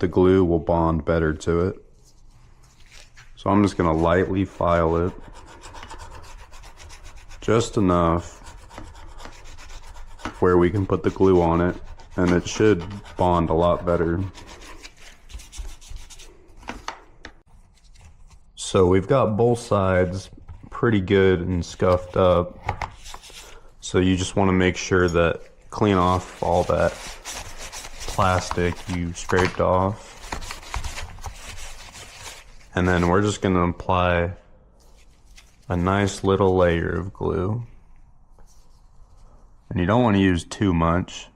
The glue will bond better to it. So I'm just gonna lightly file it. Just enough where we can put the glue on it, and it should bond a lot better. So we've got both sides pretty good and scuffed up. So you just want to make sure that clean off all that plastic you scraped off. And then we're just going to apply a nice little layer of glue. And you don't want to use too much